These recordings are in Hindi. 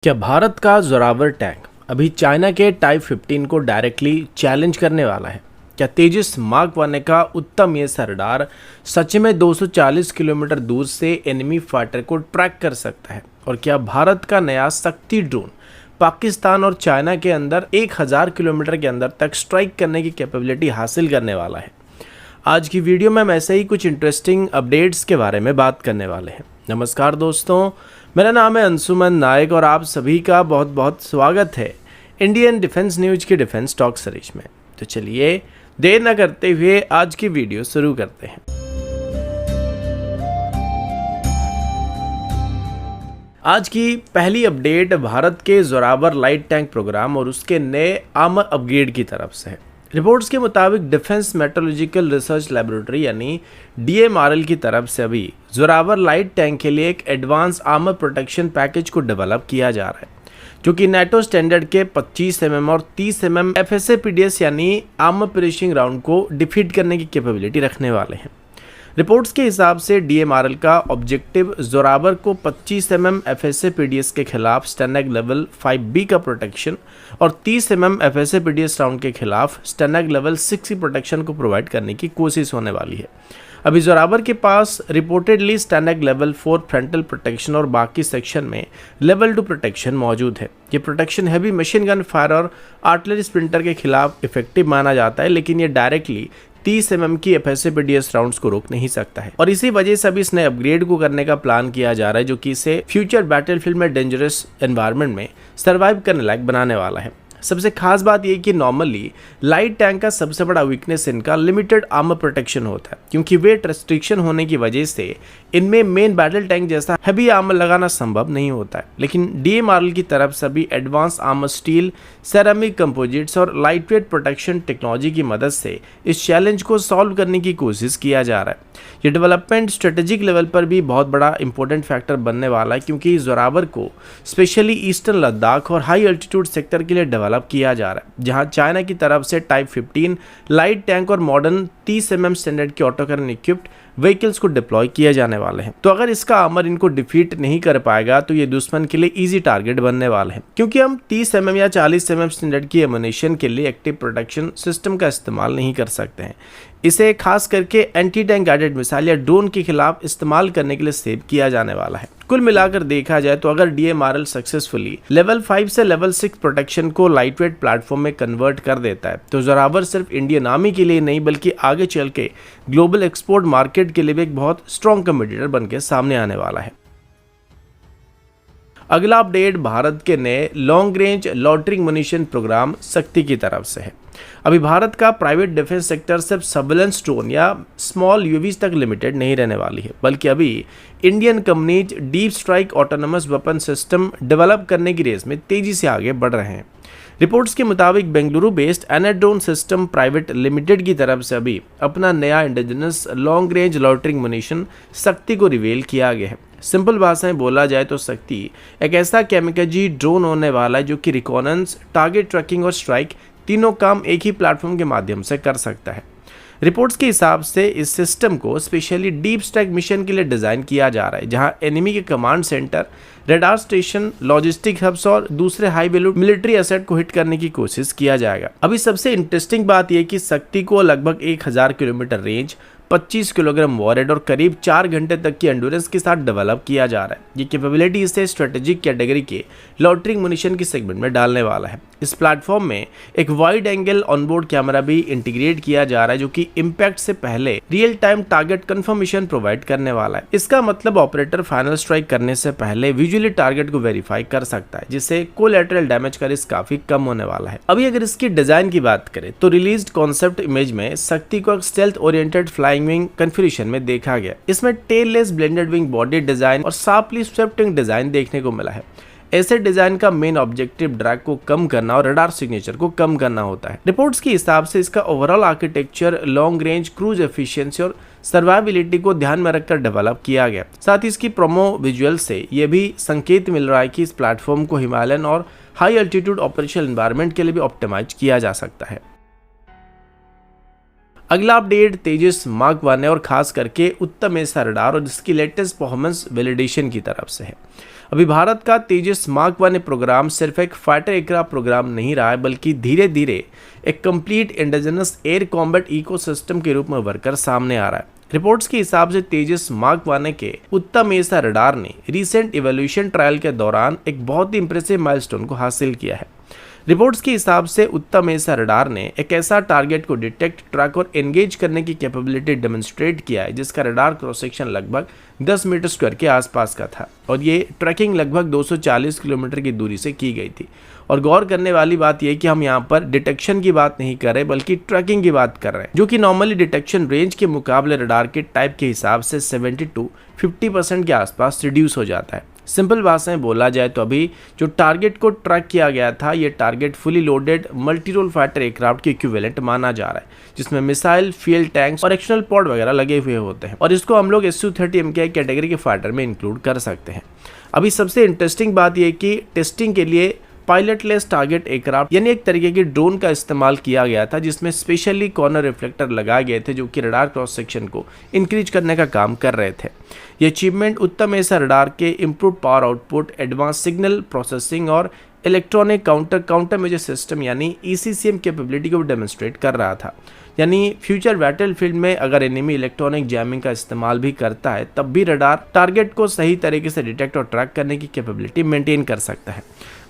क्या भारत का जोरावर टैंक अभी चाइना के टाइप 15 को डायरेक्टली चैलेंज करने वाला है? क्या तेजस मार्क 1 का उत्तम ये रडार सच में 240 किलोमीटर दूर से एनिमी फाइटर को ट्रैक कर सकता है? और क्या भारत का नया शक्ति ड्रोन पाकिस्तान और चाइना के अंदर 1000 किलोमीटर के अंदर तक स्ट्राइक करने की कैपेबिलिटी हासिल करने वाला है? आज की वीडियो में हम ऐसे ही कुछ इंटरेस्टिंग अपडेट्स के बारे में बात करने वाले हैं। नमस्कार दोस्तों, मेरा नाम है अंशुमन नायक और आप सभी का बहुत बहुत स्वागत है इंडियन डिफेंस न्यूज की डिफेंस टॉक सीरीज में। तो चलिए देर न करते हुए आज की वीडियो शुरू करते हैं। आज की पहली अपडेट भारत के जोरावर लाइट टैंक प्रोग्राम और उसके नए आर्मर अपग्रेड की तरफ से है। रिपोर्ट्स के मुताबिक डिफेंस मेट्रोलॉजिकल रिसर्च लैबोरेटरी यानी DMRL की तरफ से अभी जोरावर लाइट टैंक के लिए एक एडवांस आर्मर प्रोटेक्शन पैकेज को डेवलप किया जा रहा है, जो कि NATO स्टैंडर्ड के 25 mm और 30 mm FSA-PDS यानी आर्मर फिनिशिंग राउंड को डिफीट करने की कैपेबिलिटी रखने वाले हैं। रिपोर्ट्स के हिसाब से DMRL का ऑब्जेक्टिव जोरावर को 25 mm FSA-PDS के खिलाफ स्टैंडर्ड लेवल 5B का प्रोटेक्शन और 30 mm FSA-PDS राउंड के खिलाफ स्टैंडर्ड लेवल 6 की प्रोटेक्शन को प्रोवाइड करने की कोशिश होने वाली है। अभी जोरावर के पास reportedly standard level 4 frontal protection और बाकी सेक्शन में लेवल 2 प्रोटेक्शन मौजूद है। ये protection heavy machine gun fire और आर्टिलरी स्प्रिंटर के खिलाफ इफेक्टिव माना जाता है, लेकिन ये डायरेक्टली 30 mm की FSA-PDS राउंड्स को रोक नहीं सकता है और इसी वजह से अभी इसने अपग्रेड को करने का प्लान किया जा रहा है, जो कि इसे फ्यूचर बैटलफील्ड में डेंजरस एनवायरनमेंट में सर्वाइव करने लायक बनाने वाला है। सबसे खास बात यह कि नॉर्मली लाइट टैंक का सबसे बड़ा वीकनेस इनका लिमिटेड आर्मर प्रोटेक्शन होता है, क्योंकि वेट रेस्ट्रिक्शन होने की वजह से इनमें मेन बैटल टैंक जैसा हैवी आर्मर लगाना संभव नहीं होता है। लेकिन DMRL की तरफ से भी advance armour steel, ceramic composites और लाइटवेट प्रोटेक्शन टेक्नोलॉजी की मदद से इस चैलेंज को सॉल्व करने की कोशिश किया जा रहा है। ये डेवलपमेंट स्ट्रेटेजिक लेवल पर भी बहुत बड़ा इंपॉर्टेंट फैक्टर बनने वाला है, क्योंकि जोरावर को स्पेशली ईस्टर्न लद्दाख और हाई अल्टीट्यूड सेक्टर के लिए डेवलप किया जा रहा है, जहां चाइना की तरफ से टाइप 15 लाइट टैंक और मॉडर्न 30 mm स्टैंडर्ड के ऑटोकैनन इक्विप्ड व्हीकल्स को डिप्लॉय किए जाने वाले हैं। तो अगर इसका आर्मर इनको डिफीट नहीं कर पाएगा तो ये दुश्मन के लिए इजी टारगेट बनने वाले हैं, क्योंकि हम 30 mm या 40 mm स्टैंडर्ड की एमुनेशन के लिए एक्टिव प्रोटेक्शन सिस्टम का इस्तेमाल नहीं कर सकते हैं। इसे खास करके एंटी टैंक गाइडेड मिसाइल या ड्रोन के खिलाफ इस्तेमाल करने के लिए सेव किया जाने वाला है। कुल मिलाकर देखा जाए तो अगर DMRL सक्सेसफुली लेवल 5 से लेवल 6 प्रोटेक्शन को लाइटवेट प्लेटफॉर्म में कन्वर्ट कर देता है, तो जोरावर सिर्फ इंडियन आर्मी के लिए नहीं बल्कि आगे चल के ग्लोबल एक्सपोर्ट मार्केट के लिए भी एक बहुत स्ट्रॉन्ग कॉम्पिटिटर बनके सामने आने वाला है। अगला अपडेट भारत के नए long range loitering munition programme Shakti की तरफ से है। अभी भारत का प्राइवेट डिफेंस सेक्टर सिर्फ सर्वेलेंस ड्रोन या स्मॉल UAVs तक लिमिटेड नहीं रहने वाली है, बल्कि अभी Indian companies deep strike autonomous weapon system develop करने की रेस में तेजी से आगे बढ़ रहे हैं। रिपोर्ट्स के मुताबिक बेंगलुरु बेस्ड एनाड्रोन सिस्टम प्राइवेट लिमिटेड की तरफ से अभी अपना नया indigenous long range loitering munition Shakti को रिवील किया गया है। सिंपल भाषा में बोला जाए तो शक्ति एक ऐसा केमिकजी ड्रोन होने वाला है जो कि रिकॉनेंस, टारगेट ट्रैकिंग और स्ट्राइक तीनों काम एक ही प्लेटफॉर्म के माध्यम से कर सकता है। रिपोर्ट्स के हिसाब से इस सिस्टम को स्पेशली डीप स्ट्राइक मिशन के लिए डिजाइन किया जा रहा है, जहां एनिमी के command centre, radar station, logistic hubs और दूसरे हाई वैल्यू मिलिट्री एसेट को हिट करने की कोशिश किया जाएगा। अभी सबसे इंटरेस्टिंग बात यह कि शक्ति को लगभग 1000 किलोमीटर रेंज, 25 किलोग्राम वॉरहेड और करीब 4 घंटे तक की एंडोरेंस के साथ डेवलप किया जा रहा है। ये कैपेबिलिटी इसे स्ट्रेटेजिक कैटेगरी के लॉटरिंग मुनिशन की सेगमेंट में डालने वाला है। इस प्लेटफॉर्म में एक वाइड एंगल ऑनबोर्ड कैमरा भी इंटीग्रेट किया जा रहा है, जो कि इंपैक्ट से पहले real time target confirmation provide करने वाला है। इसका मतलब ऑपरेटर फाइनल स्ट्राइक करने से पहले विजुअली टारगेट को वेरीफाई कर सकता है, जिससे कोलैटरल डैमेज का रिस्क काफी कम होने वाला है। अभी अगर इसकी डिजाइन की बात करें तो रिलीज्ड कॉन्सेप्ट इमेज में शक्ति को एक stealth oriented flying wing configuration में देखा गया। इसमें tailless blended wing body design और शार्पली स्वेप्ट विंग डिजाइन देखने को मिला है। ऐसे डिजाइन का मेन ऑब्जेक्टिव ड्रैग को कम करना और रडार सिग्नेचर को कम करना होता है। रिपोर्ट्स के हिसाब से इसका overall architecture long range cruise efficiency और सर्वाइविलिटी को ध्यान में रखकर डेवलप किया गया। साथ ही इसकी प्रोमो विजुअल से यह भी संकेत मिल रहा है कि इस प्लेटफॉर्म को हिमालयन और हाई अल्टीट्यूड ऑपरेशनल एनवायरनमेंट के लिए भी ऑप्टिमाइज किया जा सकता है। अगला अपडेट तेजस मार्क 1 है और खास करके उत्तम ऐसा रडार और इसकी लेटेस्ट परफॉर्मेंस वैलिडेशन की तरफ से है। अभी भारत का तेजस मार्क 1 प्रोग्राम सिर्फ एक फाइटर एयरक्राफ्ट प्रोग्राम नहीं रहा है, बल्कि धीरे धीरे एक complete indigenous air combat ecosystem के रूप में उभरकर सामने आ रहा है। रिपोर्ट्स के हिसाब से तेजस मार्क 1 के उत्तम एसा रडार ने रिसेंट इवोल्यूशन ट्रायल के दौरान एक बहुत ही इंप्रेसिव माइलस्टोन को हासिल किया है। रिपोर्ट्स के हिसाब से उत्तम एसा रडार ने एक ऐसा टारगेट को डिटेक्ट, ट्रैक और एंगेज करने की कैपेबिलिटी डेमोन्स्ट्रेट किया है जिसका रडार क्रॉस सेक्शन लगभग 10 मीटर स्क्वायर के आसपास का था और ये ट्रैकिंग लगभग 240 किलोमीटर की दूरी से की गई थी। और गौर करने वाली बात यह कि हम यहाँ पर डिटेक्शन की बात नहीं कर रहे बल्कि ट्रैकिंग की बात कर रहे हैं, जो कि नॉर्मली डिटेक्शन रेंज के मुकाबले रडार के टाइप के हिसाब से 70 to 50% के आसपास रिड्यूस हो जाता है। सिंपल भाषा में बोला जाए तो अभी जो टारगेट को ट्रैक किया गया था, ये target fully loaded multi role fighter aircraft के इक्विवेलेंट माना जा रहा है, जिसमें मिसाइल, फ्यूल टैंक्स और एक्सटर्नल पॉड वगैरह लगे हुए होते हैं और इसको हम लोग Su-30 MKI कैटेगरी के फाइटर में इंक्लूड कर सकते हैं। अभी सबसे इंटरेस्टिंग बात यह कि टेस्टिंग के लिए पायलटलेस टारगेट एयरक्राफ्ट यानी एक तरीके की ड्रोन का इस्तेमाल किया गया था, जिसमें स्पेशली कॉर्नर रिफ्लेक्टर लगाए गए थे जो कि रडार क्रॉस सेक्शन को इंक्रीज करने का काम कर रहे थे। ये अचीवमेंट उत्तम एसा रडार के improve power output, advance signal processing और इलेक्ट्रॉनिक काउंटर मेजर सिस्टम यानी ECCM कैपेबिलिटी को डेमोन्स्ट्रेट कर रहा था। यानी फ्यूचर बैटलफील्ड में अगर एनिमी इलेक्ट्रॉनिक जैमिंग का इस्तेमाल भी करता है तब भी रडार टारगेट को सही तरीके से डिटेक्ट और ट्रैक करने की कैपेबिलिटी मेंटेन कर सकता है।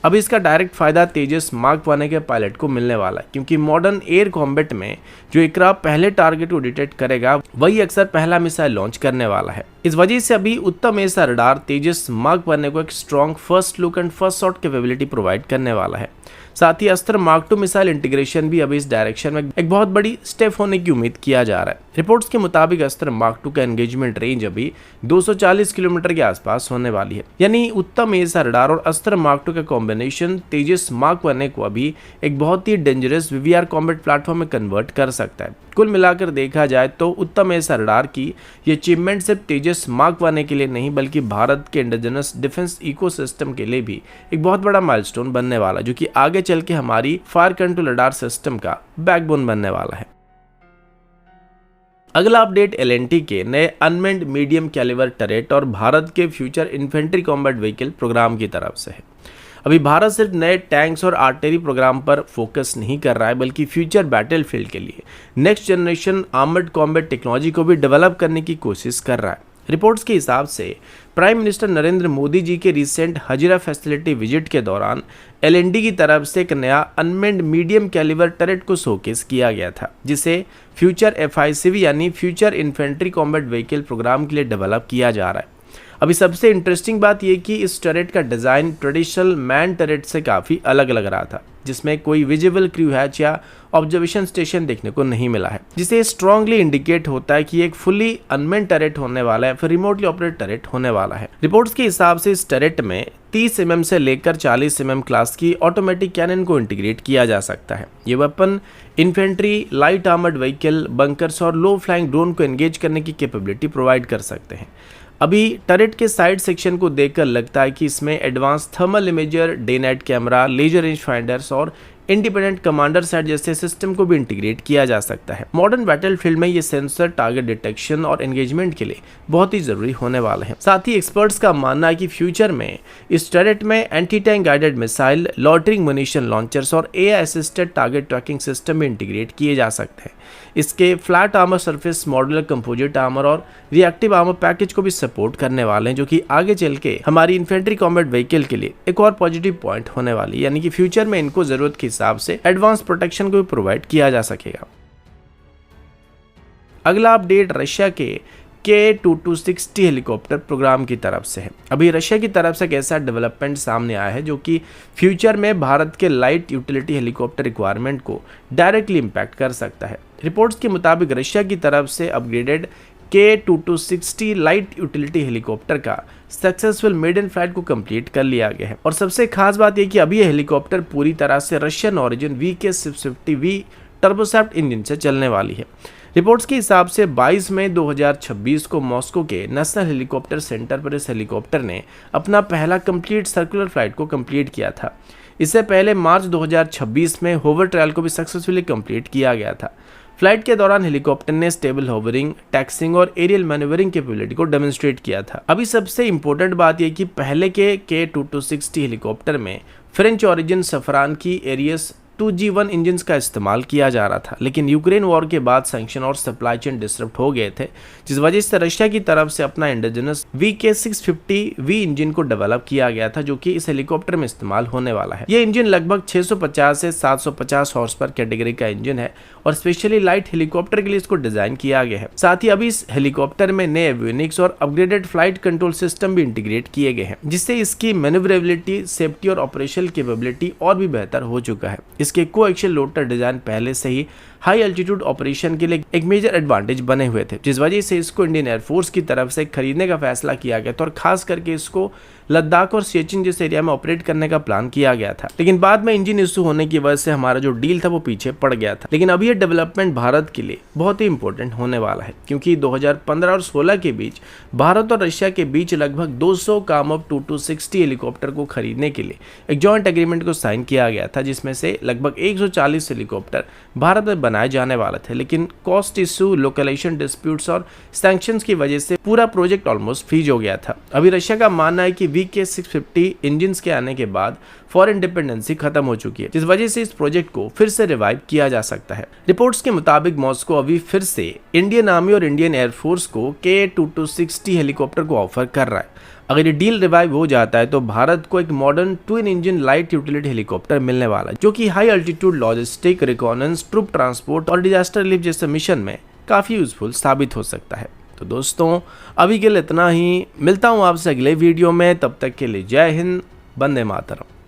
अब इसका डायरेक्ट फायदा तेजस मार्क 1 के पायलट को मिलने वाला है, क्योंकि मॉडर्न एयर कॉम्बैट में जो एयरक्राफ्ट पहले टारगेट को डिटेक्ट करेगा वही अक्सर पहला मिसाइल लॉन्च करने वाला है। इस वजह से अभी उत्तम एसा रडार तेजस मार्क 1 को एक strong first look and first shot capability provide करने वाला है। साथ ही अस्त्र मार्क 2 मिसाइल इंटीग्रेशन भी अभी इस डायरेक्शन में एक बहुत बड़ी स्टेप होने की उम्मीद किया जा रहा है। रिपोर्ट्स के मुताबिक अस्त्र मार्क 2 का एंगेजमेंट रेंज अभी 240 किलोमीटर के आसपास होने वाली है। यानी उत्तम एसा रडार और अस्त्र मार्क 2 का कॉम्बिनेशन तेजस मार्क 1 को अभी एक बहुत ही डेंजरस VVR कॉम्बैट प्लेटफॉर्म में कन्वर्ट कर सकता है। कुल मिलाकर देखा जाए तो उत्तम एसा रडार की ये अचीवमेंट सिर्फ तेजस मार्क 1 के लिए नहीं बल्कि भारत के इंडिजिनस डिफेंस इकोसिस्टम के लिए भी एक बहुत बड़ा माइलस्टोन बनने वाला, जो कि आगे चल के हमारी फायर कंट्रोल रडार सिस्टम का बैकबोन बनने वाला है। अगला अपडेट L&T के नए अनमेंड मीडियम कैलिबर टरेट और भारत के future infantry combat vehicle programme की तरफ से है। अभी भारत सिर्फ नए टैंक्स और आर्टिलरी प्रोग्राम पर फोकस नहीं कर रहा है बल्कि फ्यूचर बैटलफील्ड के लिए next generation armoured combat technology को भी डेवलप करने की कोशिश कर रहा है। रिपोर्ट्स के हिसाब से प्राइम मिनिस्टर नरेंद्र मोदी जी के रिसेंट हजीरा फैसिलिटी विजिट के दौरान L&T की तरफ से एक नया अनमेंड मीडियम कैलिबर टरेट को शोकेस किया गया था, जिसे फ्यूचर FICV यानी future infantry combat vehicle programme के लिए डेवलप किया जा रहा है। अभी सबसे इंटरेस्टिंग बात यह कि इस टरेट का डिज़ाइन ट्रेडिशनल मैन टरेट से काफ़ी अलग लग रहा था, जिसमें कोई विजिबल क्रू हैच या ऑब्जर्वेशन स्टेशन देखने को नहीं मिला है, जिसे स्ट्रांगली इंडिकेट होता है कि एक फुली अनमेन टरेट होने वाला है, फिर रिमोटली ऑपरेट टरेट होने वाला है। रिपोर्ट्स के हिसाब से इस टरेट में 30 mm से लेकर 40 mm क्लास की ऑटोमेटिक कैनन को इंटीग्रेट किया जा सकता है। ये weapon infantry, light armoured vehicle, bunkers और लो फ्लाइंग ड्रोन को एंगेज करने की कैपेबिलिटी प्रोवाइड कर सकते हैं। अभी टरेट के साइड सेक्शन को देखकर लगता है कि इसमें advance thermal imager, day night camera, laser range finders और इंडिपेंडेंट कमांडर सेट जैसे सिस्टम को भी इंटीग्रेट किया जा सकता है। मॉडर्न बैटलफील्ड में ये सेंसर टारगेट डिटेक्शन और एंगेजमेंट के लिए बहुत ही जरूरी होने वाले हैं। साथ ही एक्सपर्ट्स का मानना है कि फ्यूचर में इस टरेट में anti tank guided missile, lautering munition launchers और AI assisted target tracking system में इंटीग्रेट किए जा सकते हैं। इसके flat armour surface, modular composite armour और रिएक्टिव आर्मर पैकेज को भी सपोर्ट करने वाले हैं, जो कि आगे चल के हमारी इन्फेंट्री कॉम्बैट व्हीकल के लिए एक और पॉजिटिव पॉइंट होने वाली है। यानी कि फ्यूचर में इनको जरूरत के हिसाब से एडवांस प्रोटेक्शन को भी प्रोवाइड किया जा सकेगा। अगला अपडेट रशिया के Ka-2260 हेलीकॉप्टर प्रोग्राम की तरफ से है। अभी रशिया की तरफ से एक ऐसा डेवलपमेंट सामने आया है जो कि फ्यूचर में भारत के लाइट यूटिलिटी हेलीकॉप्टर रिक्वायरमेंट को डायरेक्टली इम्पैक्ट कर सकता है। रिपोर्ट्स के मुताबिक रशिया की तरफ से upgraded Ka-2260 light utility helicopter का सक्सेसफुल मेडन फ्लाइट को कंप्लीट कर लिया गया है और सबसे खास बात यह कि अभी यह हेलीकॉप्टर पूरी तरह से रशियन ओरिजिन VK-650V टर्बोसैफ्ट इंजन से चलने वाली है। रिपोर्ट्स के हिसाब से 22 मई 2026 को मॉस्को के नेशनल हेलीकॉप्टर सेंटर पर इस हेलीकॉप्टर ने अपना पहला कंप्लीट सर्कुलर फ्लाइट को कंप्लीट किया था। इससे पहले मार्च 2026 में होवर ट्रायल को भी सक्सेसफुली कंप्लीट किया गया था। फ्लाइट के दौरान हेलीकॉप्टर ने स्टेबल होवरिंग, टैक्सिंग और एरियल मैन्यूवरिंग कैपेबिलिटी को डेमोन्स्ट्रेट किया था। अभी सबसे इंपॉर्टेंट बात यह कि पहले के K2260 हेलीकॉप्टर में फ्रेंच ओरिजिन सफरान की एरियस 2G1 इंजन का इस्तेमाल किया जा रहा था, लेकिन यूक्रेन वॉर के बाद सैंक्शन और सप्लाई चेन डिसरप्ट हो गए थे, जिस वजह से रशिया की तरफ से अपना इंडिजिनस VK650V इंजन को डेवलप किया गया था, जो कि इस हेलीकॉप्टर में इस्तेमाल होने वाला है। ये इंजन लगभग 650 से 750 हॉर्स पर कैटेगरी का इंजन है और स्पेशली लाइट हेलीकॉप्टर के लिए इसको डिजाइन किया गया है। साथ ही अभी इस हेलीकॉप्टर में नए एवियोनिक्स और अपग्रेडेड फ्लाइट कंट्रोल सिस्टम भी इंटीग्रेट किए गए हैं, जिससे इसकी मैन्यूवरेबिलिटी, सेफ्टी और ऑपरेशनल कैपेबिलिटी और भी बेहतर हो चुका है। इसके कोएक्सियल रोटर डिजाइन पहले से ही हाई एल्टीट्यूड ऑपरेशन के लिए एक मेजर एडवांटेज बने हुए थे, जिस वजह से इसको इंडियन एयरफोर्स की तरफ से खरीदने का फैसला किया गया था और खास करके इसको लद्दाख और सियाचिन जैसे एरिया में ऑपरेट करने का प्लान किया गया था। लेकिन बाद में इंजन इशू होने की वजह से हमारा जो डील था वो पीछे पड़ गया था। लेकिन अभी ये डेवलपमेंट भारत के लिए बहुत ही इंपॉर्टेंट होने वाला है, क्योंकि 2015 और 16 के बीच भारत और रशिया के बीच लगभग 200 कामोव 2260 हेलीकॉप्टर को खरीदने के लिए एक जॉइंट एग्रीमेंट को साइन किया गया था, जिसमें से लगभग 140 हेलीकॉप्टर भारत में बनाए जाने वाले थे। लेकिन कॉस्ट इशू, लोकलाइजेशन डिस्प्यूट्स और सैंक्शंस की वजह से पूरा प्रोजेक्ट ऑलमोस्ट फ्रीज हो गया था। अभी रशिया का मानना है कि VK650 इंजन के आने के बाद फॉरेन डिपेंडेंसी खत्म हो चुकी है, जिस वजह से इस प्रोजेक्ट को फिर से रिवाइव किया जा सकता है। रिपोर्ट्स के मुताबिक मॉस्को अभी फिर से इंडियन आर्मी और इंडियन एयरफोर्स को K2260 हेलीकॉप्टर को ऑफर कर रहा है। अगर ये डील रिवाइव हो जाता है तो भारत को एक modern twin engine light utility helicopter मिलने वाला है, जो कि high altitude logistic, reconnaissance, troop transport और डिजास्टर रिलीफ जैसे मिशन में काफी यूजफुल साबित हो सकता है। तो दोस्तों, अभी के लिए इतना ही। मिलता हूँ आपसे अगले वीडियो में, तब तक के लिए जय हिंद, वंदे मातरम।